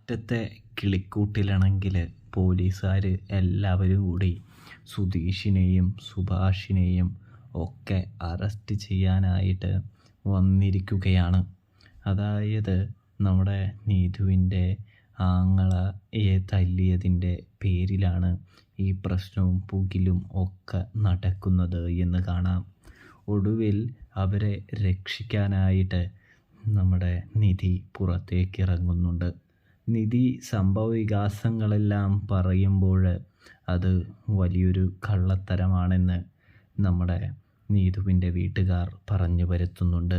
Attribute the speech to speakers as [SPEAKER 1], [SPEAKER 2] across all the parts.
[SPEAKER 1] അറ്റത്തെ കിളിക്കൂട്ടിലാണെങ്കിൽ പോലീസുകാർ എല്ലാവരും കൂടി സുധീഷിനെയും സുഭാഷിനെയും ഒക്കെ അറസ്റ്റ് ചെയ്യാനായിട്ട് വന്നിരിക്കുകയാണ്. അതായത് നമ്മുടെ നീതുവിൻ്റെ ആങ്ങളയെ തല്ലിയതിൻ്റെ പേരിലാണ് ഈ പ്രശ്നവും പുകിലും ഒക്കെ നടക്കുന്നത് എന്ന് കാണാം. ഒടുവിൽ അവരെ രക്ഷിക്കാനായിട്ട് നമ്മുടെ നിധി പുറത്തേക്ക് ഇറങ്ങുന്നുണ്ട്. നിധി സംഭവ വികാസങ്ങളെല്ലാം പറയുമ്പോൾ അത് വലിയൊരു കള്ളത്തരമാണെന്ന് നമ്മുടെ നീതുവിൻ്റെ വീട്ടുകാർ പറഞ്ഞു വരുത്തുന്നുണ്ട്.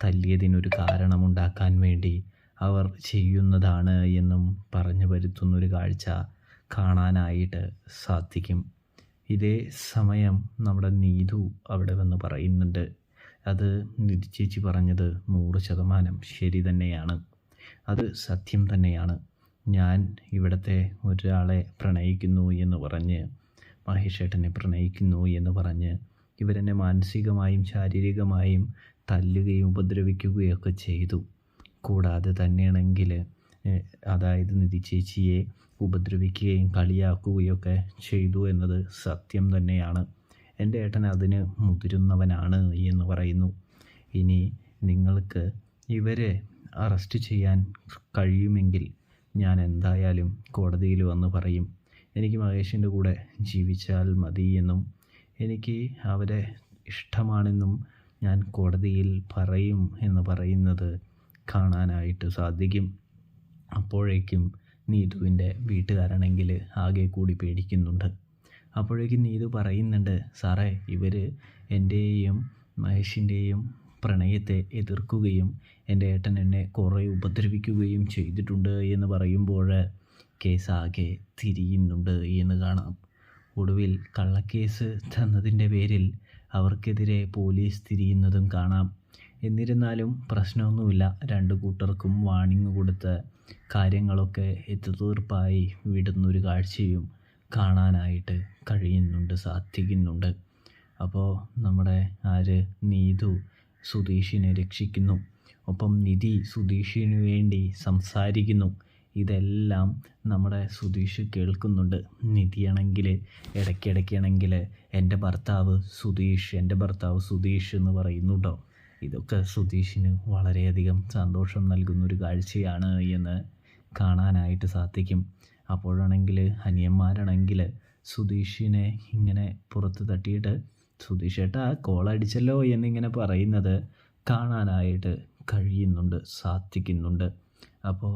[SPEAKER 1] തല്ലിയതിനൊരു കാരണമുണ്ടാക്കാൻ വേണ്ടി അവർ ചെയ്യുന്നതാണ് എന്നും പറഞ്ഞു വരുത്തുന്നൊരു കാഴ്ച കാണാനായിട്ട് സാധിക്കും. ഇതേ സമയം നമ്മുടെ നീതു അവിടെ വന്ന് പറയുന്നുണ്ട്, അത് നിധി ചേച്ചി പറഞ്ഞത് 100% ശരി തന്നെയാണ്, അത് സത്യം തന്നെയാണ്. ഞാൻ ഇവിടുത്തെ ഒരാളെ പ്രണയിക്കുന്നു എന്ന് പറഞ്ഞ്, മഹേഷേട്ടനെ പ്രണയിക്കുന്നു എന്ന് പറഞ്ഞ് ഇവരെന്നെ മാനസികമായും ശാരീരികമായും തല്ലുകയും ഉപദ്രവിക്കുകയൊക്കെ ചെയ്തു. കൂടാതെ തന്നെയാണെങ്കിൽ അതായത് നിധി ചേച്ചിയെ ഉപദ്രവിക്കുകയും കളിയാക്കുകയൊക്കെ ചെയ്തു എന്നത് സത്യം തന്നെയാണ്. എൻ്റെ ഏട്ടൻ അതിന് മുതിരുന്നവനാണ് എന്ന് പറയുന്നു. ഇനി നിങ്ങൾക്ക് ഇവരെ അറസ്റ്റ് ചെയ്യാൻ കഴിയുമെങ്കിൽ ഞാൻ എന്തായാലും കോടതിയിൽ വന്ന് പറയും. എനിക്ക് മഹേഷിൻ്റെ കൂടെ ജീവിച്ചാൽ മതി എന്നും എനിക്ക് അവരെ ഇഷ്ടമാണെന്നും ഞാൻ കോടതിയിൽ പറയും എന്ന് പറയുന്നത് കാണാനായിട്ട് സാധിക്കും. അപ്പോഴേക്കും നീതുവിൻ്റെ വീട്ടുകാരാണെങ്കിൽ ആകെ കൂടി പേടിക്കുന്നുണ്ട്. അപ്പോഴേക്കും നീതു പറയുന്നുണ്ട്, സാറേ ഇവർ എൻ്റെയും മഹേഷിൻ്റെയും പ്രണയത്തെ എതിർക്കുകയും എൻ്റെ ഏട്ടൻ എന്നെ കുറേ ഉപദ്രവിക്കുകയും ചെയ്തിട്ടുണ്ട് എന്ന് പറയുമ്പോൾ കേസ് ആകെ തിരിയുന്നുണ്ട് എന്ന് കാണാം. ഒടുവിൽ കള്ളക്കേസ് തന്നതിൻ്റെ പേരിൽ അവർക്കെതിരെ പോലീസ് തിരിയുന്നതും കാണാം. എന്നിരുന്നാലും പ്രശ്നമൊന്നുമില്ല, രണ്ടു കൂട്ടർക്കും വാണിംഗ് കൊടുത്ത് കാര്യങ്ങളൊക്കെ എത്തുതീർപ്പായി വിടുന്നൊരു കാഴ്ചയും കാണാനായിട്ട് കഴിയുന്നുണ്ട്, സാധിക്കുന്നുണ്ട്. അപ്പോൾ നമ്മുടെ നീതു സുധീഷിനെ രക്ഷിക്കുന്നു. ഒപ്പം നിധി സുധീഷിന് വേണ്ടി സംസാരിക്കുന്നു. ഇതെല്ലാം നമ്മുടെ സുധീഷ് കേൾക്കുന്നുണ്ട്. നിധിയാണെങ്കിൽ ഇടയ്ക്കിടയ്ക്കാണെങ്കിൽ എൻ്റെ ഭർത്താവ് സുധീഷ് എന്ന് പറയുന്നുണ്ടോ. ഇതൊക്കെ സുധീഷിന് വളരെയധികം സന്തോഷം നൽകുന്നൊരു കാഴ്ചയാണ് എന്ന് കാണാനായിട്ട് സാധിക്കും. അപ്പോഴാണെങ്കിൽ അനിയന്മാരാണെങ്കിൽ സുധീഷിനെ ഇങ്ങനെ പുറത്ത് തട്ടിയിട്ട് സുധീഷേട്ടാ കോളടിച്ചല്ലോ എന്നിങ്ങനെ പറയുന്നത് കാണാനായിട്ട് കഴിയുന്നുണ്ട്, സാധിക്കുന്നുണ്ട്. അപ്പോൾ